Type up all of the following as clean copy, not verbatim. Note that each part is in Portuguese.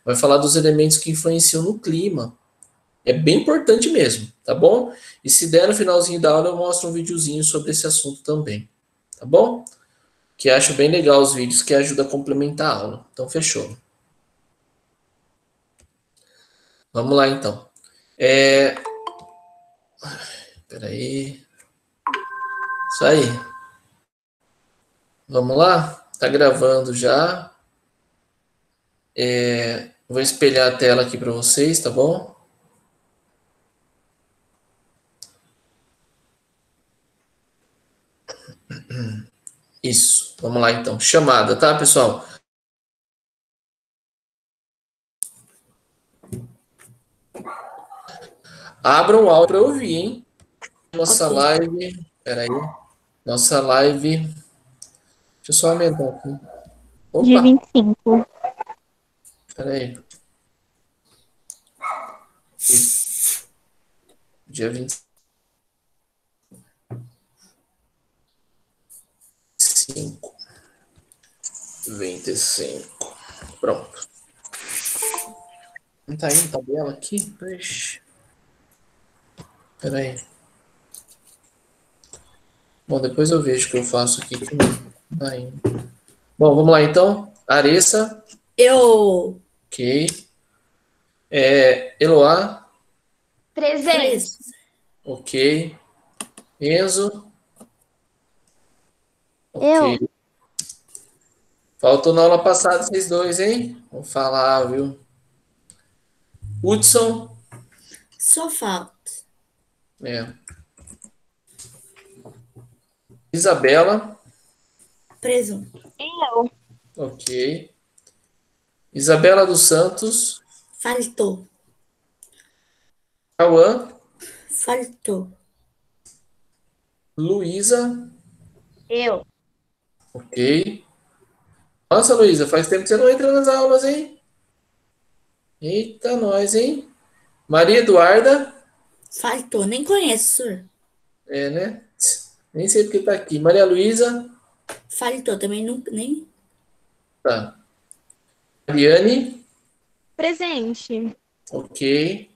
Vai falar dos elementos que influenciam no clima. É bem importante mesmo, tá bom? E se der no finalzinho da aula, eu mostro um videozinho sobre esse assunto também, tá bom? Que acho bem legal os vídeos que ajuda a complementar a aula. Então, fechou. Vamos lá, então. Peraí. Isso aí. Vamos lá? Tá gravando já. Vou espelhar a tela aqui para vocês, tá bom? Isso. Vamos lá, então. Chamada, tá, pessoal? Abram o áudio para ouvir, hein? Nossa live. Peraí. Nossa live. Deixa eu só aumentar aqui. Dia Opa! 25. Peraí. Isso. Dia 25. 25. Pronto. Não tá indo tabela aqui? Puxa. Peraí. Bom, depois eu vejo o que eu faço aqui. Que não tá indo. Bom, vamos lá então. Aressa. Eu. Ok. Eloá. Presente. Ok. Enzo. Eu. Ok. Faltou na aula passada vocês dois, hein? Vamos falar, viu? Hudson. Só falta. Isabela. Presunto. Eu. Ok. Isabela dos Santos. Faltou. Cauã. Faltou. Luísa. Eu. Ok. Nossa, Luísa, faz tempo que você não entra nas aulas, hein? Eita, nós, hein? Maria Eduarda. Faltou. Nem conheço, senhor. Né? Nem sei porque tá aqui. Maria Luísa. Faltou também. Não, nem. Tá. Mariane. Presente. Ok.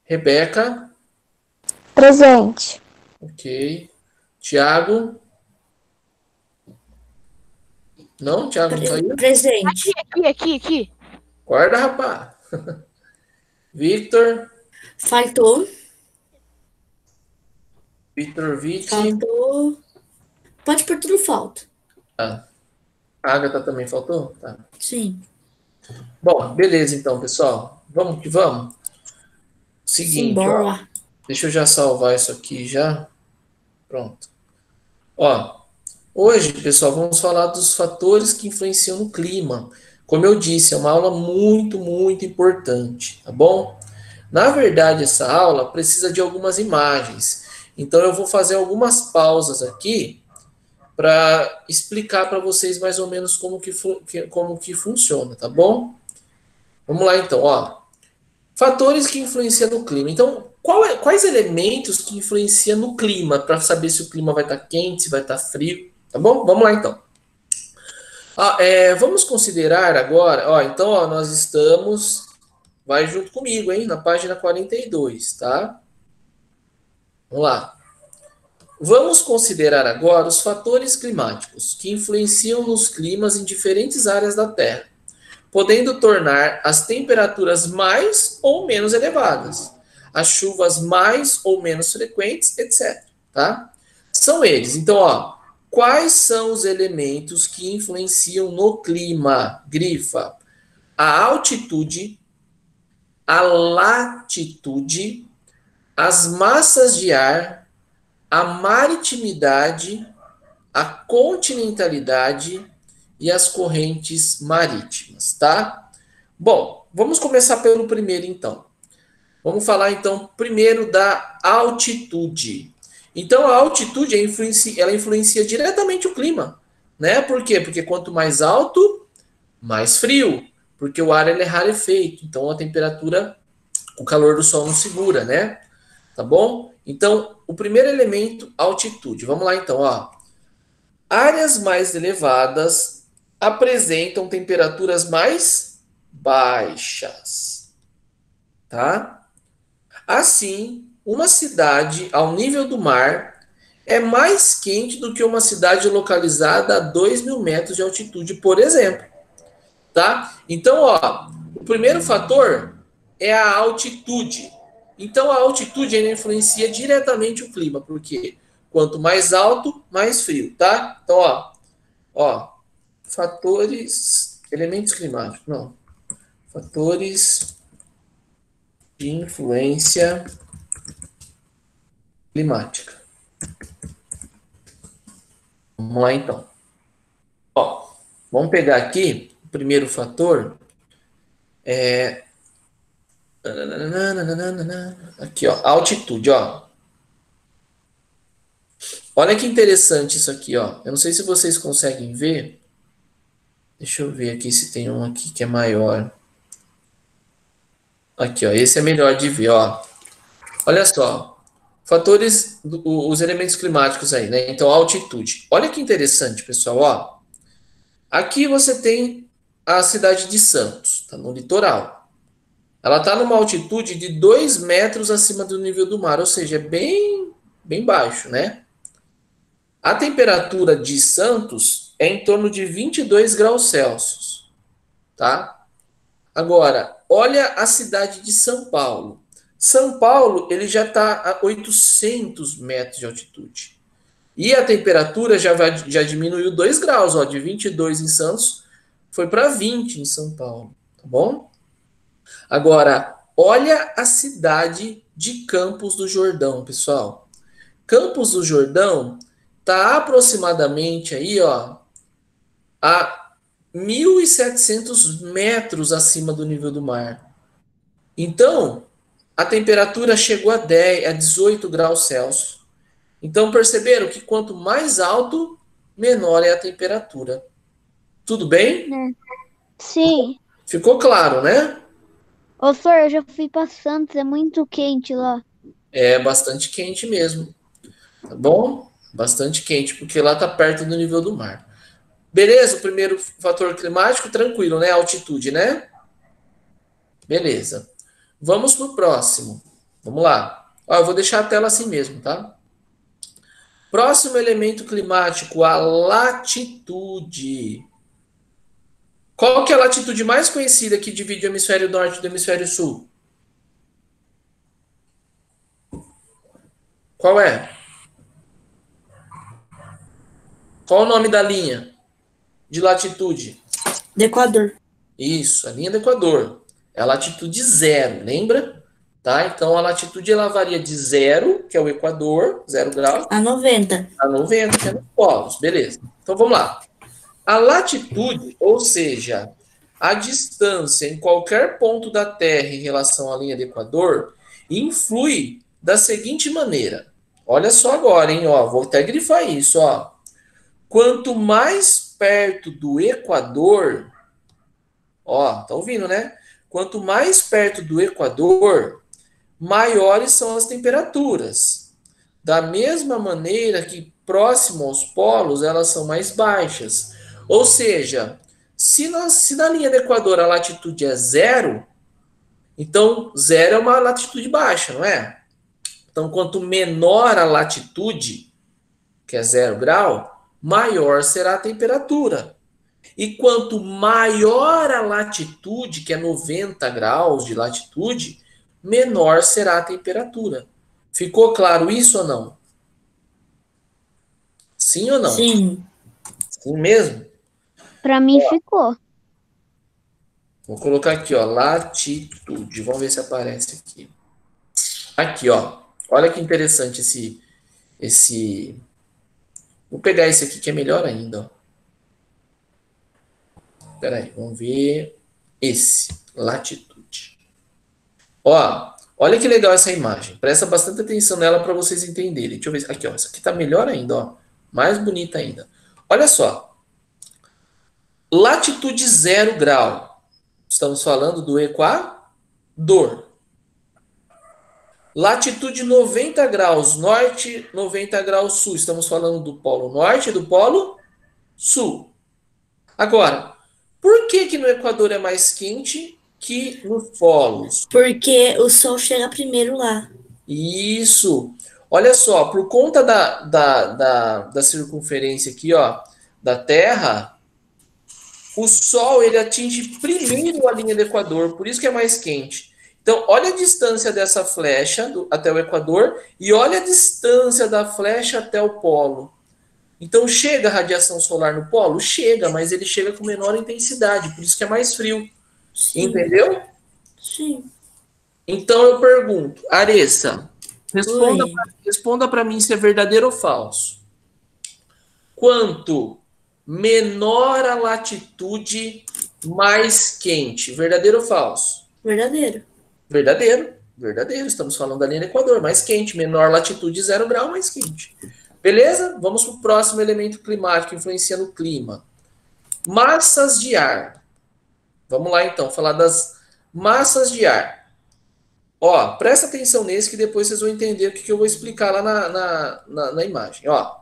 Rebeca. Presente. Ok. Tiago. Não, Tiago não saiu? Presente. Aqui. Guarda, rapaz. Victor. Faltou. Victor Vitti. Faltou. Pode pôr tudo falta. Tá. Agatha também faltou? Tá. Sim. Bom, beleza então, pessoal. Vamos que vamos. Seguinte, ó. Simbora. Deixa eu já salvar isso aqui já. Pronto. Ó, hoje, pessoal, vamos falar dos fatores que influenciam no clima. Como eu disse, é uma aula muito, muito importante, tá bom? Na verdade, essa aula precisa de algumas imagens. Então, eu vou fazer algumas pausas aqui para explicar para vocês mais ou menos como que funciona, tá bom? Vamos lá, então, ó. Fatores que influenciam no clima. Então, quais elementos que influenciam no clima para saber se o clima vai estar quente, se vai estar frio, tá bom? Vamos lá, então. Vamos considerar agora, ó, então, ó, nós estamos, vai junto comigo, hein, na página 42, tá? Vamos lá. Vamos considerar agora os fatores climáticos que influenciam nos climas em diferentes áreas da Terra, podendo tornar as temperaturas mais ou menos elevadas, as chuvas mais ou menos frequentes, etc. Tá? São eles. Então, ó, quais são os elementos que influenciam no clima? Grifa: a altitude, a latitude, as massas de ar, a maritimidade, a continentalidade e as correntes marítimas, tá? Bom, vamos começar pelo primeiro, então. Vamos falar, então, primeiro da altitude. Então, a altitude ela influencia diretamente o clima, né? Por quê? Porque quanto mais alto, mais frio, porque o ar ele é rarefeito, então a temperatura, o calor do sol não segura, né? Tá bom? Então, o primeiro elemento, altitude. Vamos lá, então, ó. Áreas mais elevadas apresentam temperaturas mais baixas, tá? Assim, uma cidade ao nível do mar é mais quente do que uma cidade localizada a 2.000 metros de altitude, por exemplo, tá? Então, ó, o primeiro fator é a altitude. Então, a altitude ainda influencia diretamente o clima, porque quanto mais alto, mais frio, tá? Então, ó, fatores, elementos climáticos, não, fatores de influência climática. Vamos lá, então. Ó, vamos pegar aqui o primeiro fator. Aqui, ó, altitude, ó. Olha que interessante isso aqui, ó. Eu não sei se vocês conseguem ver. Deixa eu ver aqui se tem um aqui que é maior. Aqui, ó. Esse é melhor de ver, ó. Olha só. Fatores, os elementos climáticos aí, né? Então, altitude. Olha que interessante, pessoal, ó. Aqui você tem a cidade de Santos, tá no litoral. Ela está numa altitude de 2 metros acima do nível do mar, ou seja, é bem baixo, né? A temperatura de Santos é em torno de 22 graus Celsius, tá? Agora, olha a cidade de São Paulo. São Paulo, ele já está a 800 metros de altitude. E a temperatura já diminuiu 2 graus, ó, de 22 em Santos, foi para 20 em São Paulo, tá bom? Agora, olha a cidade de Campos do Jordão, pessoal. Campos do Jordão está aproximadamente aí, ó, a 1.700 metros acima do nível do mar. Então, a temperatura chegou a 18 graus Celsius. Então, perceberam que quanto mais alto, menor é a temperatura. Tudo bem? Sim. Ficou claro, né? Ô, senhor, eu já fui pra Santos, é muito quente lá. É bastante quente mesmo. Tá bom? Bastante quente, porque lá está perto do nível do mar. Beleza? O primeiro fator climático, tranquilo, né? Altitude, né? Beleza. Vamos pro próximo. Vamos lá. Ó, eu vou deixar a tela assim mesmo, tá? Próximo elemento climático, a latitude. Qual que é a latitude mais conhecida que divide o hemisfério norte do hemisfério sul? Qual é? Qual o nome da linha de latitude? Do Equador. Isso, a linha do Equador. É a latitude zero, lembra? Tá? Então a latitude ela varia de zero, que é o Equador, 0 graus, A 90. a 90, que é nos polos. Beleza. Então vamos lá. A latitude, ou seja, a distância em qualquer ponto da Terra em relação à linha do Equador, influi da seguinte maneira. Olha só agora, hein? Ó, vou até grifar isso, ó. Quanto mais perto do Equador, ó, tá ouvindo, né? Quanto mais perto do Equador, maiores são as temperaturas. Da mesma maneira que próximo aos polos, elas são mais baixas. Ou seja, se na linha do Equador a latitude é zero, então zero é uma latitude baixa, não é? Então, quanto menor a latitude, que é 0 grau, maior será a temperatura. E quanto maior a latitude, que é 90 graus de latitude, menor será a temperatura. Ficou claro isso ou não? Sim ou não? Sim. Sim mesmo? Pra mim ficou. Vou colocar aqui, ó, latitude. Vamos ver se aparece aqui. Aqui, ó. Olha que interessante esse. Vou pegar esse aqui que é melhor ainda, ó. Espera aí, vamos ver esse, latitude. Ó, olha que legal essa imagem. Presta bastante atenção nela para vocês entenderem. Deixa eu ver aqui, ó. Essa aqui tá melhor ainda, ó. Mais bonita ainda. Olha só. Latitude 0 grau. Estamos falando do Equador. Latitude 90 graus norte, 90 graus sul. Estamos falando do polo norte e do polo sul. Agora, Por que que no Equador é mais quente que nos polos? Porque o sol chega primeiro lá. Isso. Olha só, por conta da circunferência aqui, ó, da Terra, o Sol ele atinge primeiro a linha do Equador, por isso que é mais quente. Então, olha a distância dessa flecha até o Equador e olha a distância da flecha até o polo. Então, chega a radiação solar no polo? Chega, mas ele chega com menor intensidade, por isso que é mais frio. Sim. Entendeu? Sim. Então, eu pergunto, Aressa, Oi. responda para mim se é verdadeiro ou falso. Quanto menor a latitude, mais quente. Verdadeiro ou falso? Verdadeiro. Verdadeiro. Verdadeiro. Estamos falando da linha do Equador. Mais quente. Menor latitude, 0 grau, mais quente. Beleza? Vamos para o próximo elemento climático que influencia no clima. Massas de ar. Vamos lá, então, falar das massas de ar. Ó, presta atenção nesse que depois vocês vão entender o que eu vou explicar lá na imagem. Ó,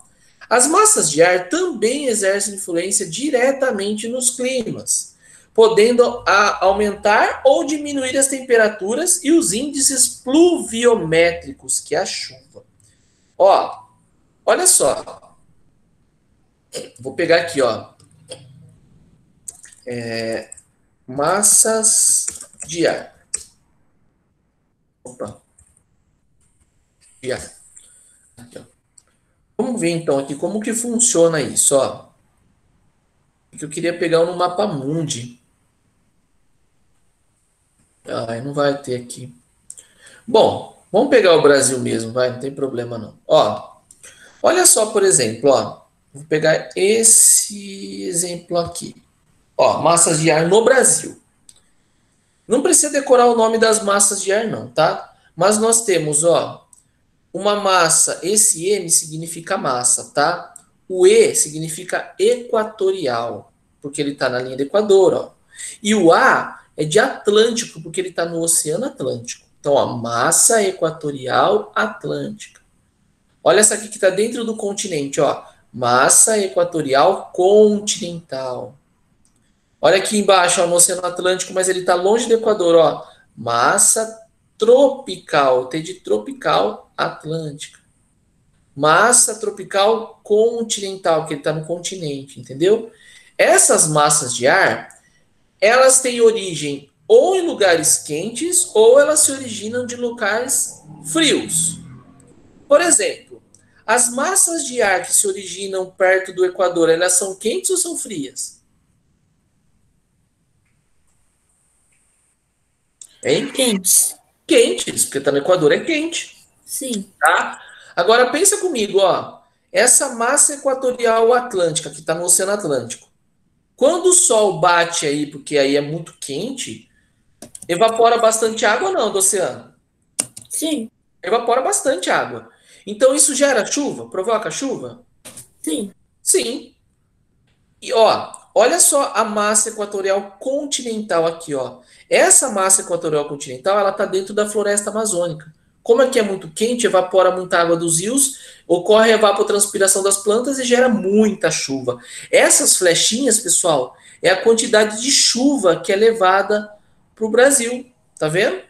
as massas de ar também exercem influência diretamente nos climas, podendo aumentar ou diminuir as temperaturas e os índices pluviométricos, que é a chuva. Ó, olha só. Vou pegar aqui, ó. Massas de ar. Opa. De ar. Aqui, ó. Vamos ver então aqui como que funciona isso, ó. Que eu queria pegar no mapa mundi. Ah, não vai ter aqui. Bom, vamos pegar o Brasil mesmo, vai, não tem problema não. Ó, olha só, por exemplo, ó. Vou pegar esse exemplo aqui. Ó, massas de ar no Brasil. Não precisa decorar o nome das massas de ar não, tá? Mas nós temos, ó, uma massa, esse M significa massa, tá? O E significa equatorial, porque ele está na linha do Equador, ó. E o A é de Atlântico, porque ele está no Oceano Atlântico. Então, ó, massa equatorial atlântica. Olha essa aqui que está dentro do continente, ó. Massa equatorial continental. Olha aqui embaixo, ó, no Oceano Atlântico, mas ele está longe do Equador, ó. Massa tropical, T de tropical atlântica. Massa tropical continental, que ele está no continente, entendeu? Essas massas de ar, elas têm origem ou em lugares quentes ou elas se originam de locais frios. Por exemplo, as massas de ar que se originam perto do Equador, elas são quentes ou são frias? Hein? Quentes. Quentes, porque está no Equador é quente, Sim. tá? Agora pensa comigo, ó. Essa massa equatorial atlântica que está no Oceano Atlântico, quando o sol bate aí, porque aí é muito quente, evapora bastante água ou não do oceano? Sim. Evapora bastante água. Então isso gera chuva? Provoca chuva? Sim. Sim. E ó, olha só a massa equatorial continental aqui, ó. Essa massa equatorial continental, ela está dentro da floresta amazônica. Como aqui é muito quente, evapora muita água dos rios, ocorre a evapotranspiração das plantas e gera muita chuva. Essas flechinhas, pessoal, é a quantidade de chuva que é levada para o Brasil. Tá vendo?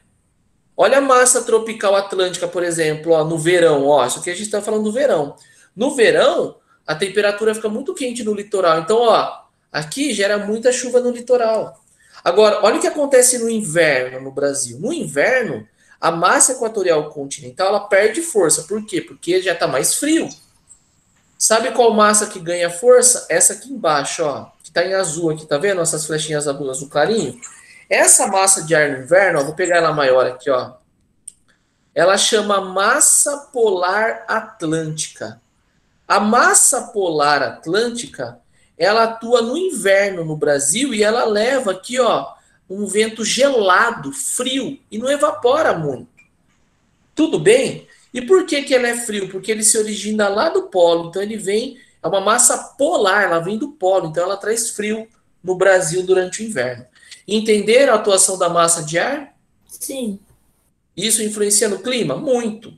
Olha a massa tropical atlântica, por exemplo, ó, no verão. Ó, isso aqui a gente está falando do verão. No verão, a temperatura fica muito quente no litoral. Então, ó, aqui gera muita chuva no litoral. Agora, olha o que acontece no inverno no Brasil. No inverno, a massa equatorial continental ela perde força. Por quê? Porque já está mais frio. Sabe qual massa que ganha força? Essa aqui embaixo, ó, que está em azul aqui, tá vendo? Essas flechinhas azul, azul clarinho. Essa massa de ar no inverno, ó, vou pegar ela maior aqui, ó. Ela chama massa polar atlântica. A massa polar atlântica, ela atua no inverno no Brasil e ela leva aqui, ó, um vento gelado, frio, e não evapora muito. Tudo bem? E por que que ela é frio? Porque ele se origina lá do polo, então ele vem, é uma massa polar, ela vem do polo, então ela traz frio no Brasil durante o inverno. Entenderam a atuação da massa de ar? Sim. Isso influencia no clima? Muito.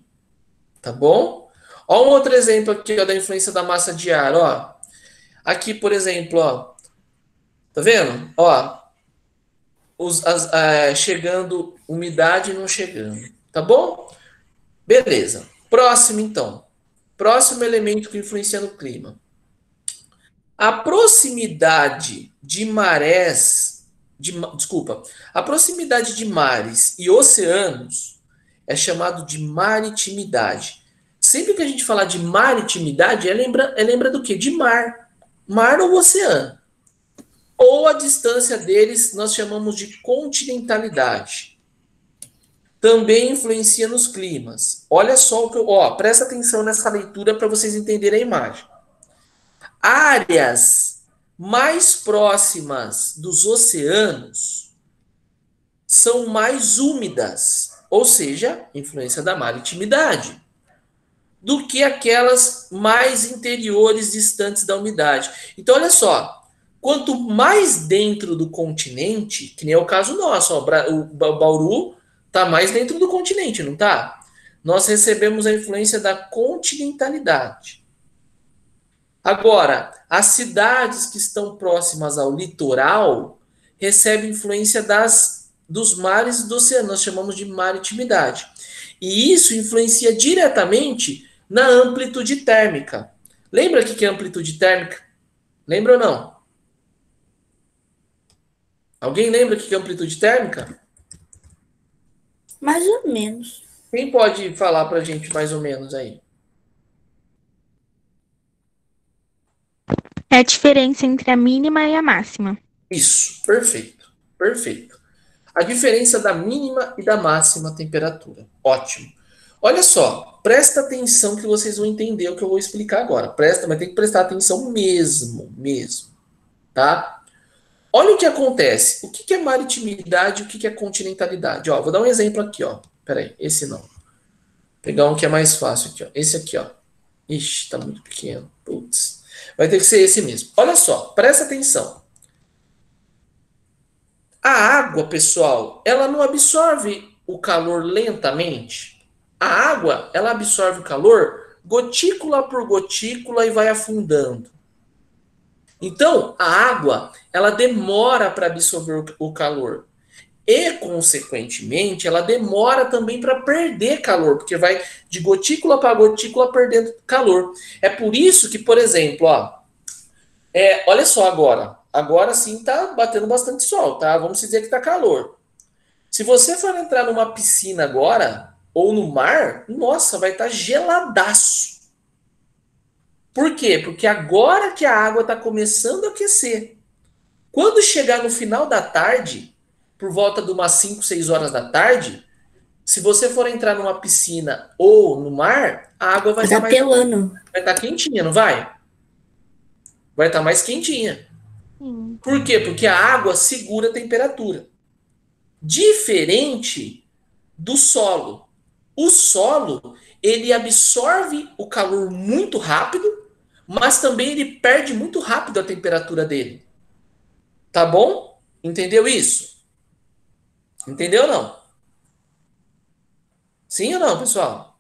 Tá bom? Ó, um outro exemplo aqui ó, da influência da massa de ar. Ó. Aqui, por exemplo, ó, Tá vendo? Ó, chegando umidade e não chegando. Tá bom? Beleza. Próximo, então. Próximo elemento que influencia no clima. A proximidade de marés, desculpa, a proximidade de mares e oceanos é chamado de maritimidade. Sempre que a gente falar de maritimidade, lembra do quê? De mar. Mar ou oceano. Ou a distância deles nós chamamos de continentalidade. Também influencia nos climas. Olha só o que presta atenção nessa leitura para vocês entenderem a imagem. Áreas mais próximas dos oceanos são mais úmidas, ou seja, influência da maritimidade, do que aquelas mais interiores, distantes da umidade. Então, olha só, quanto mais dentro do continente, que nem é o caso nosso, o Bauru está mais dentro do continente, não está? Nós recebemos a influência da continentalidade. Agora, as cidades que estão próximas ao litoral recebem influência dos mares e do oceano, nós chamamos de maritimidade. E isso influencia diretamente na amplitude térmica. Lembra o que é amplitude térmica? Lembra ou não? Alguém lembra o que é amplitude térmica? Mais ou menos. Quem pode falar para a gente mais ou menos aí? É a diferença entre a mínima e a máxima. Isso, perfeito, perfeito. A diferença da mínima e da máxima temperatura. Ótimo. Olha só, presta atenção que vocês vão entender o que eu vou explicar agora. Mas tem que prestar atenção mesmo, tá? Olha o que acontece. O que é maritimidade e o que é continentalidade? Ó, vou dar um exemplo aqui, ó. Peraí, esse não. Vou pegar um que é mais fácil aqui, ó. Esse aqui, ó. Ixi, tá muito pequeno. Putz. Vai ter que ser esse mesmo. Olha só, presta atenção. A água, pessoal, ela não absorve o calor lentamente. A água, ela absorve o calor gotícula por gotícula e vai afundando. Então, a água, ela demora para absorver o calor. E, consequentemente, ela demora também para perder calor, porque vai de gotícula para gotícula perdendo calor. É por isso que, por exemplo, olha só agora. Agora sim tá batendo bastante sol, tá? Vamos dizer que tá calor. Se você for entrar numa piscina agora, ou no mar, nossa, vai estar geladaço. Por quê? Porque agora que a água está começando a aquecer. Quando chegar no final da tarde, por volta de umas 5, 6 horas da tarde, se você for entrar numa piscina ou no mar, a água vai estar pelando. Vai estar quentinha, não vai? Vai estar mais quentinha. Sim. Por quê? Porque a água segura a temperatura. Diferente do solo. O solo, ele absorve o calor muito rápido, mas também ele perde muito rápido a temperatura dele. Tá bom? Entendeu isso? Entendeu ou não? Sim ou não, pessoal?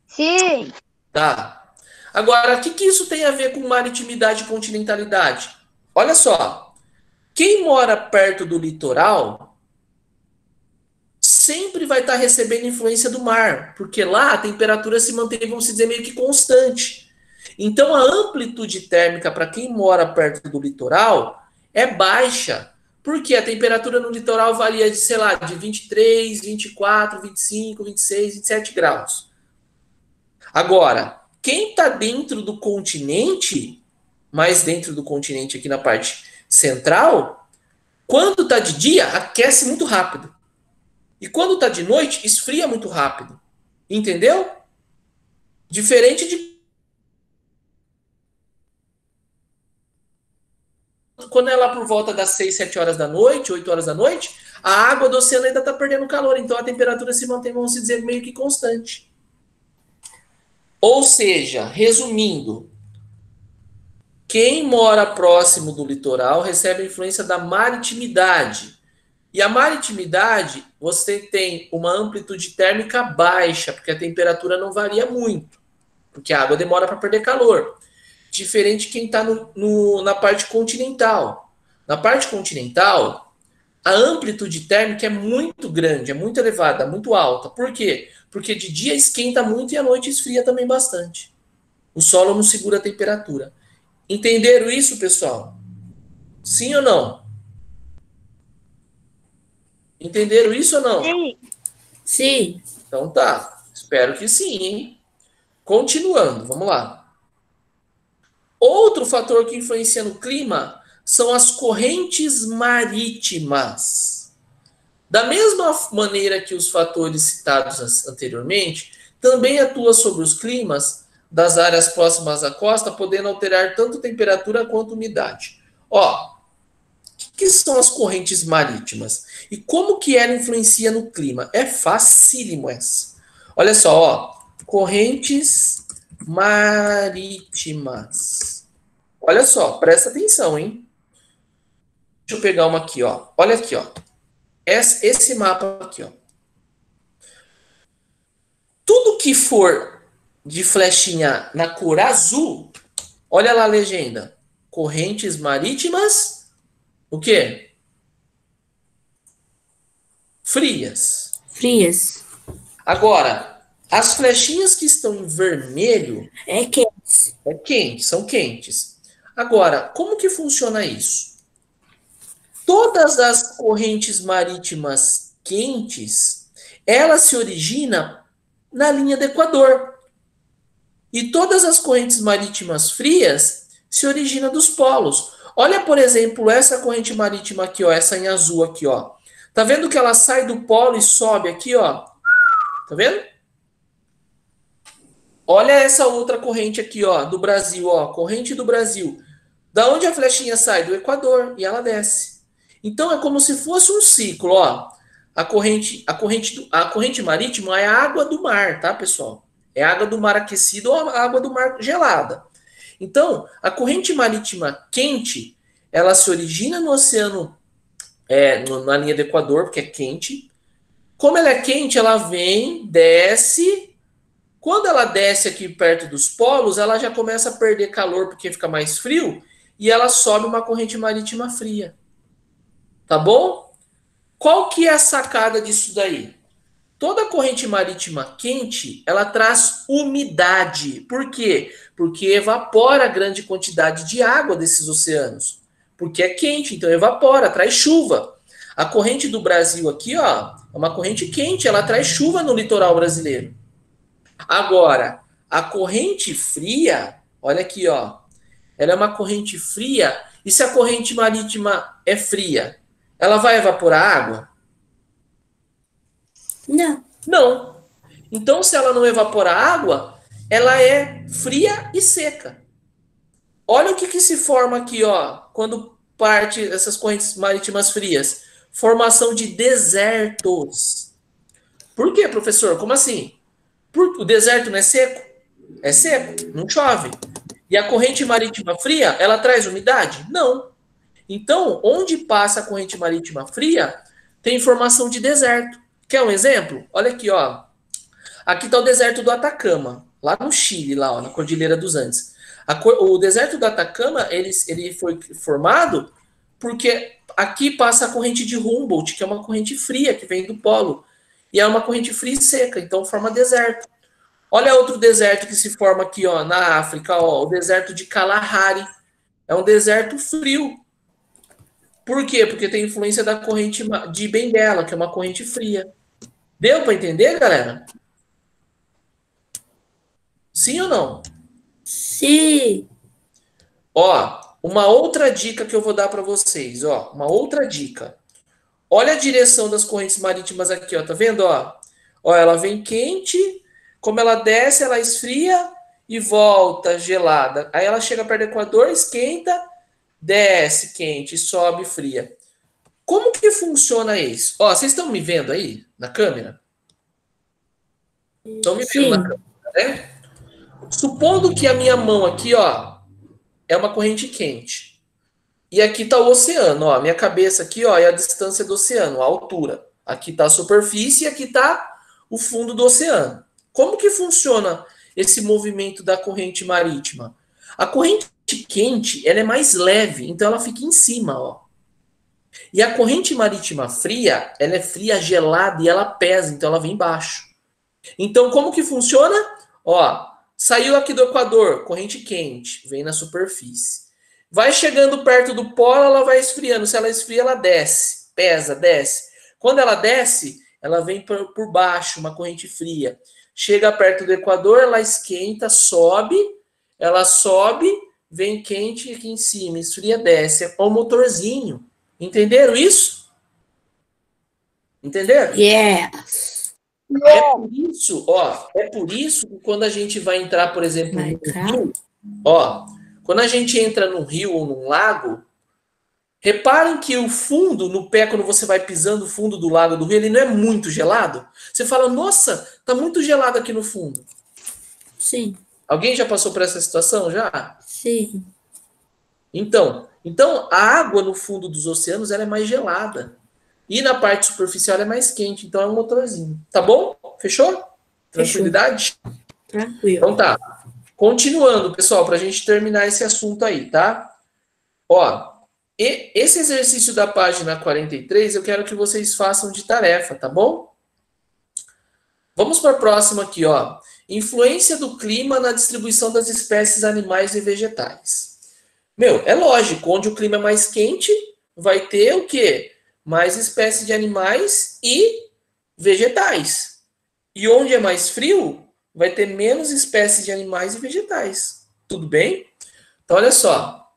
Sim. Tá. Agora, o que isso tem a ver com maritimidade e continentalidade? Olha só. Quem mora perto do litoral sempre vai estar recebendo influência do mar, porque lá a temperatura se mantém, vamos dizer, meio que constante. Então, a amplitude térmica para quem mora perto do litoral é baixa, porque a temperatura no litoral varia de, sei lá, de 23, 24, 25, 26, 27 graus. Agora, quem está dentro do continente, mais dentro do continente aqui na parte central, quando está de dia, aquece muito rápido. E quando está de noite, esfria muito rápido. Entendeu? Diferente de quando é lá por volta das 6, 7 horas da noite, 8 horas da noite, a água do oceano ainda está perdendo calor. Então a temperatura se mantém, vamos dizer, meio que constante. Ou seja, resumindo, quem mora próximo do litoral recebe a influência da maritimidade. E a maritimidade, você tem uma amplitude térmica baixa, porque a temperatura não varia muito, porque a água demora para perder calor. Diferente de quem está na parte continental. Na parte continental, a amplitude térmica é muito grande, é muito elevada, muito alta. Por quê? Porque de dia esquenta muito e à noite esfria também bastante. O solo não segura a temperatura. Entenderam isso, pessoal? Sim ou não? Entenderam isso ou não? Sim. Sim. Então tá. Espero que sim, hein? Continuando, vamos lá. Outro fator que influencia no clima são as correntes marítimas. Da mesma maneira que os fatores citados anteriormente, também atua sobre os climas das áreas próximas à costa, podendo alterar tanto temperatura quanto umidade. Ó, o que são as correntes marítimas? E como que ela influencia no clima? É facílimo essa. Olha só, ó, correntes marítimas. Olha só, presta atenção, hein? Deixa eu pegar uma aqui, ó. Olha aqui, ó. Esse mapa aqui, ó. Tudo que for de flechinha na cor azul, olha lá a legenda. Correntes marítimas, o quê? Frias. Frias. Agora, as flechinhas que estão em vermelho É quente. é quente, são quentes. Agora, como que funciona isso? Todas as correntes marítimas quentes, elas se originam na linha do Equador. E todas as correntes marítimas frias se originam dos polos. Olha, por exemplo, essa corrente marítima aqui, ó, essa em azul aqui, ó. Tá vendo que ela sai do polo e sobe aqui, ó? Tá vendo? Olha essa outra corrente aqui, ó, do Brasil, ó, corrente do Brasil. Da onde a flechinha sai? Do Equador, e ela desce. Então é como se fosse um ciclo, ó. A corrente marítima é a água do mar, tá, pessoal? É a água do mar aquecido ou a água do mar gelada. Então, a corrente marítima quente, ela se origina no oceano, na linha do Equador, porque é quente. Como ela é quente, ela vem, desce. Quando ela desce aqui perto dos polos, ela já começa a perder calor porque fica mais frio e ela sobe uma corrente marítima fria. Tá bom? Qual que é a sacada disso daí? Toda corrente marítima quente, ela traz umidade. Por quê? Porque evapora grande quantidade de água desses oceanos. Porque é quente, então evapora, traz chuva. A corrente do Brasil aqui, ó, é uma corrente quente, ela traz chuva no litoral brasileiro. Agora, a corrente fria, olha aqui, ó, ela é uma corrente fria, e se a corrente marítima é fria, ela vai evaporar água? Não. Não. Então, se ela não evapora água, ela é fria e seca. Olha o que se forma aqui, ó, quando parte essas correntes marítimas frias. Formação de desertos. Por quê, professor? Como assim? O deserto não é seco? É seco, não chove. E a corrente marítima fria, ela traz umidade? Não. Então, onde passa a corrente marítima fria, tem formação de deserto. Quer um exemplo? Olha aqui, ó. Aqui está o deserto do Atacama, lá no Chile, lá, ó, na Cordilheira dos Andes. O deserto do Atacama, ele foi formado porque aqui passa a corrente de Humboldt, que é uma corrente fria que vem do polo. E é uma corrente fria e seca, então forma deserto. Olha outro deserto que se forma aqui, ó, na África, ó, o deserto de Kalahari. É um deserto frio. Por quê? Porque tem influência da corrente de Benguela, que é uma corrente fria. Deu para entender, galera? Sim ou não? Sim. Ó, uma outra dica que eu vou dar para vocês, ó, uma outra dica. Olha a direção das correntes marítimas aqui, ó, tá vendo, ó? Ó, ela vem quente, como ela desce, ela esfria e volta gelada. Aí ela chega perto do Equador, esquenta, desce quente, sobe fria. Como que funciona isso? Ó, vocês estão me vendo aí na câmera? Estão me vendo na Sim. câmera, né? Supondo que a minha mão aqui, ó, é uma corrente quente. E aqui está o oceano, ó. Minha cabeça aqui, ó, é a distância do oceano, a altura. Aqui está a superfície e aqui está o fundo do oceano. Como que funciona esse movimento da corrente marítima? A corrente quente, ela é mais leve, então ela fica em cima, ó. E a corrente marítima fria, ela é fria, gelada e ela pesa, então ela vem embaixo. Então, como que funciona? Ó, saiu aqui do Equador, corrente quente, vem na superfície. Vai chegando perto do polo, ela vai esfriando. Se ela esfria, ela desce, pesa, desce. Quando ela desce, ela vem por baixo, uma corrente fria. Chega perto do Equador, ela esquenta, sobe, ela sobe, vem quente aqui em cima, esfria, desce. É o motorzinho. Entenderam isso? Entenderam? Yes. É por isso, ó, é por isso que quando a gente vai entrar, por exemplo, Vai num cá. rio, ó, quando a gente entra num rio ou num lago, reparem que o fundo, no pé, quando você vai pisando o fundo do lago do rio, ele não é muito gelado. Você fala, nossa, tá muito gelado aqui no fundo. Sim. Alguém já passou por essa situação já? Sim. Então, a água no fundo dos oceanos ela é mais gelada. E na parte superficial ela é mais quente, então é um motorzinho. Tá bom? Fechou? Tranquilidade? Tranquilo. Então tá. Continuando, pessoal, para a gente terminar esse assunto aí, tá? Ó, esse exercício da página 43 eu quero que vocês façam de tarefa, tá bom? Vamos para a próxima aqui, ó. Influência do clima na distribuição das espécies animais e vegetais. Meu, é lógico, onde o clima é mais quente, vai ter o quê? Mais espécies de animais e vegetais. E onde é mais frio, vai ter menos espécies de animais e vegetais. Tudo bem? Então, olha só.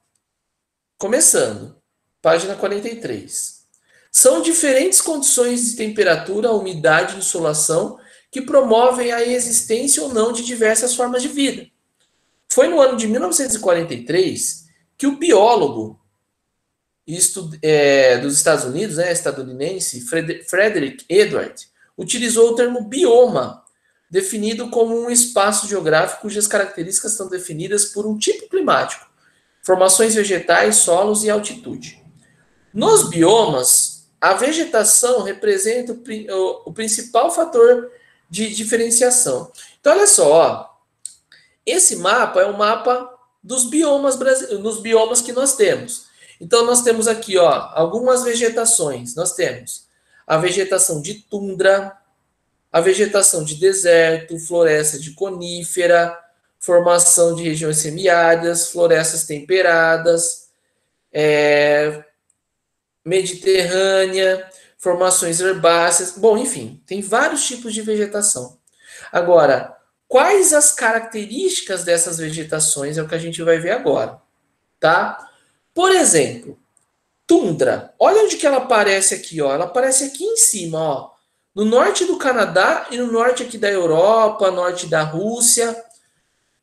Começando, página 43. São diferentes condições de temperatura, umidade e insolação que promovem a existência ou não de diversas formas de vida. Foi no ano de 1943 que o biólogo dos Estados Unidos, estadunidense, Frederick Edward, utilizou o termo bioma, definido como um espaço geográfico cujas características estão definidas por um tipo climático, formações vegetais, solos e altitude. Nos biomas, a vegetação representa o principal fator de diferenciação. Então, olha só, ó, esse mapa é um mapa dos biomas, nos biomas que nós temos. Então, nós temos aqui, ó, algumas vegetações. Nós temos a vegetação de tundra, a vegetação de deserto, floresta de conífera, formação de regiões semiáridas, florestas temperadas, mediterrânea, formações herbáceas. Bom, enfim, tem vários tipos de vegetação. Agora, quais as características dessas vegetações é o que a gente vai ver agora, tá? Por exemplo, tundra. Olha onde que ela aparece aqui, ó. Ela aparece aqui em cima, ó. No norte do Canadá e no norte aqui da Europa, norte da Rússia.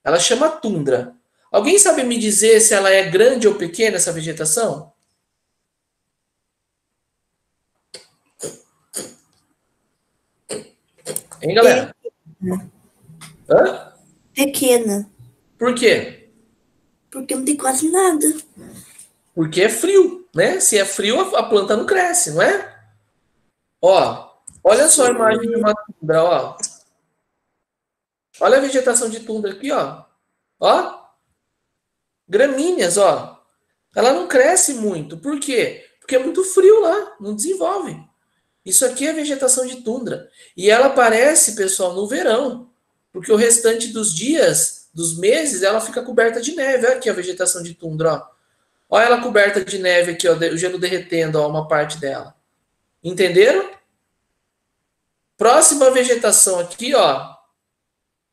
Ela chama tundra. Alguém sabe me dizer se ela é grande ou pequena, essa vegetação? Hein, galera? Hã? Pequena. Por quê? Porque não tem quase nada. Porque é frio, né? Se é frio, a planta não cresce, não é? Ó, olha só a imagem de uma tundra, ó. Olha a vegetação de tundra aqui, ó. Ó. Gramíneas, ó. Ela não cresce muito. Por quê? Porque é muito frio lá, não desenvolve. Isso aqui é vegetação de tundra. E ela aparece, pessoal, no verão. Porque o restante dos dias, dos meses, ela fica coberta de neve. Olha aqui a vegetação de tundra, ó. Olha ela coberta de neve aqui, ó, o gelo derretendo, ó, uma parte dela. Entenderam? Próxima vegetação aqui, ó,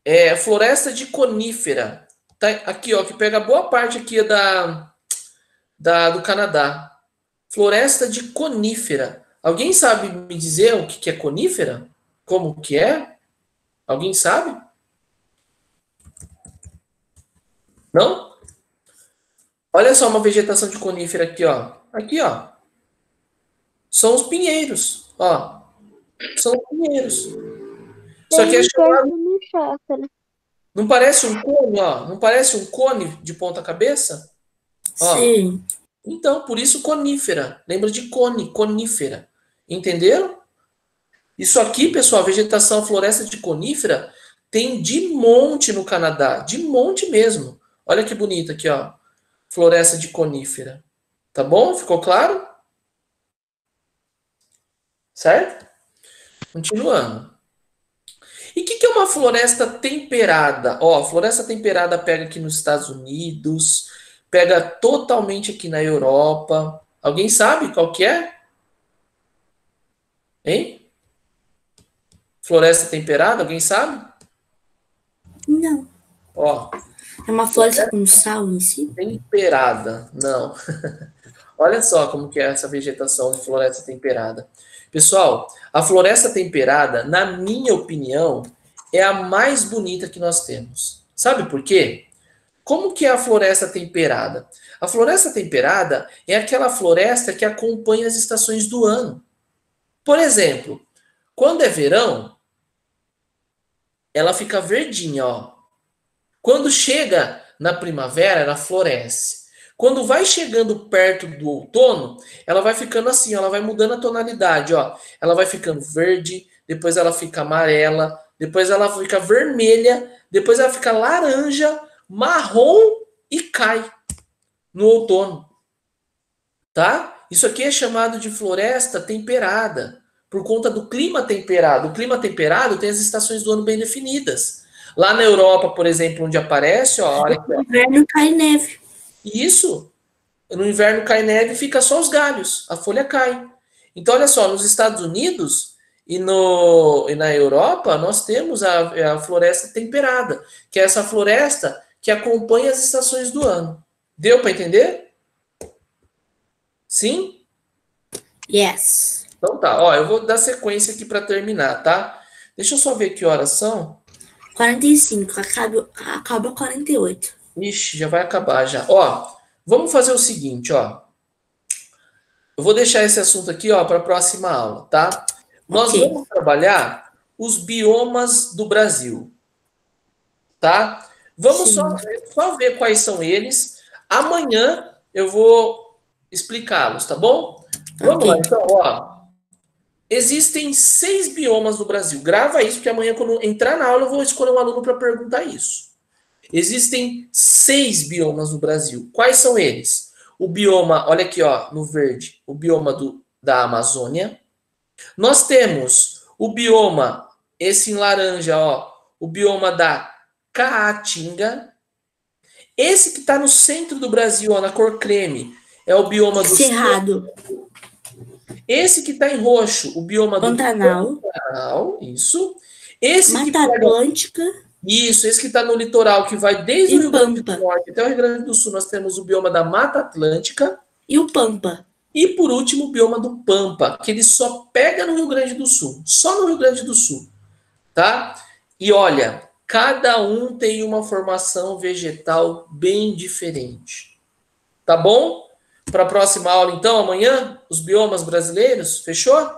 é floresta de conífera. Tá aqui, ó, que pega boa parte aqui do Canadá. Floresta de conífera. Alguém sabe me dizer o que é conífera? Como que é? Alguém sabe? Não? Olha só uma vegetação de conífera aqui, ó. Aqui, ó. São os pinheiros, ó. São os pinheiros. Só que é chamado... Não parece um cone, ó? Não parece um cone de ponta cabeça? Ó. Sim. Então, por isso conífera. Lembra de cone, conífera. Entenderam? Isso aqui, pessoal, vegetação floresta de conífera tem de monte no Canadá. De monte mesmo. Olha que bonito aqui, ó. Floresta de conífera. Tá bom? Ficou claro? Certo? Continuando. E o que é uma floresta temperada? Ó, a floresta temperada pega aqui nos Estados Unidos, pega totalmente aqui na Europa. Alguém sabe qual que é? Hein? Floresta temperada, alguém sabe? Não. Ó, É uma floresta com sal em si? temperada, não. Olha só como que é essa vegetação de floresta temperada. Pessoal, a floresta temperada, na minha opinião, é a mais bonita que nós temos. Sabe por quê? Como que é a floresta temperada? A floresta temperada é aquela floresta que acompanha as estações do ano. Por exemplo, quando é verão, ela fica verdinha, ó. Quando chega na primavera, ela floresce. Quando vai chegando perto do outono, ela vai ficando assim, ó, ela vai mudando a tonalidade, ó. Ela vai ficando verde, depois ela fica amarela, depois ela fica vermelha, depois ela fica laranja, marrom e cai no outono. Tá? Isso aqui é chamado de floresta temperada, por conta do clima temperado. O clima temperado tem as estações do ano bem definidas. Lá na Europa, por exemplo, onde aparece, ó, olha aqui, ó. No inverno cai neve. Isso. No inverno cai neve e fica só os galhos, a folha cai. Então, olha só, nos Estados Unidos e na Europa, nós temos a floresta temperada, que é essa floresta que acompanha as estações do ano. Deu para entender? Sim? Yes. Então tá, ó, eu vou dar sequência aqui para terminar, tá? Deixa eu só ver que horas são. 45, acaba 48. Ixi, já vai acabar já. Ó, vamos fazer o seguinte, ó. Eu vou deixar esse assunto aqui, ó, para a próxima aula, tá? Nós Ok. vamos trabalhar os biomas do Brasil, tá? Vamos Sim. só ver quais são eles. Amanhã eu vou explicá-los, tá bom? Vamos Ok. lá, então, ó. Existem 6 biomas no Brasil. Grava isso, porque amanhã, quando entrar na aula, eu vou escolher um aluno para perguntar isso. Existem 6 biomas no Brasil. Quais são eles? O bioma, olha aqui, ó, no verde, o bioma da Amazônia. Nós temos o bioma, esse em laranja, ó, o bioma da Caatinga. Esse que está no centro do Brasil, ó, na cor creme, é o bioma do Cerrado. Esse que está em roxo, o bioma do Pantanal. Pantanal, isso. Esse que Mata pega... Atlântica. Isso, esse que está no litoral, que vai desde E o Rio Grande do Pampa. Norte até o Rio Grande do Sul, nós temos o bioma da Mata Atlântica. E o Pampa. E, por último, o bioma do Pampa, que ele só pega no Rio Grande do Sul. Só no Rio Grande do Sul. Tá? E olha, cada um tem uma formação vegetal bem diferente. Tá bom? Para a próxima aula, então, amanhã, os biomas brasileiros. Fechou?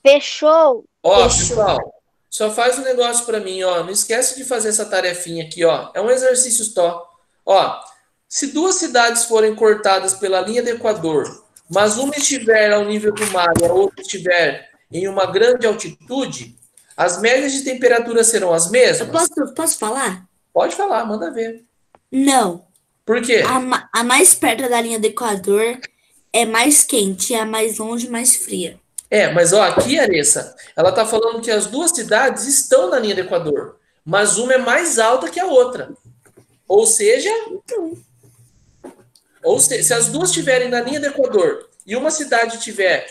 Fechou. Ó, Fechou. pessoal, só faz um negócio para mim, ó. Não esquece de fazer essa tarefinha aqui, ó. É um exercício só. Ó, se 2 cidades forem cortadas pela linha do Equador, mas uma estiver ao nível do mar e a outra estiver em uma grande altitude, as médias de temperatura serão as Eu mesmas? posso falar? Pode falar, manda ver. Não. Por quê? A mais perto da linha do Equador é mais quente e a mais longe mais fria. Mas ó, aqui, Aressa, ela tá falando que as 2 cidades estão na linha do Equador, mas uma é mais alta que a outra. Ou seja, se as 2 estiverem na linha do Equador e uma cidade estiver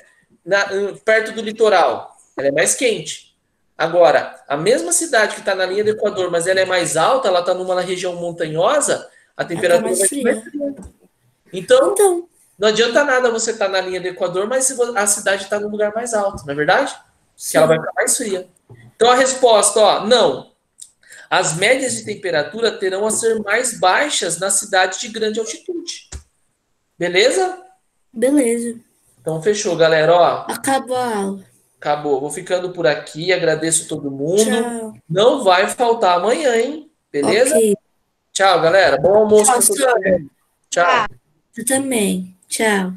perto do litoral, ela é mais quente. Agora, a mesma cidade que está na linha do Equador, mas ela é mais alta, ela está numa região montanhosa, a temperatura mais vai ser fria. mais fria. Então, Então, não adianta nada você estar na linha do Equador, mas se a cidade está num lugar mais alto, não é verdade? Que sim. ela vai ficar mais fria. Então, a resposta, ó, não. As médias de temperatura terão a ser mais baixas nas cidades de grande altitude. Beleza? Beleza. Então, fechou, galera. Ó, Acabou a aula. acabou. Vou ficando por aqui. Agradeço todo mundo. Tchau. Não vai faltar amanhã, hein? Beleza? Ok. Tchau, galera. Bom almoço Tchau, para todo senhor. mundo. Tchau. Você também. Tchau.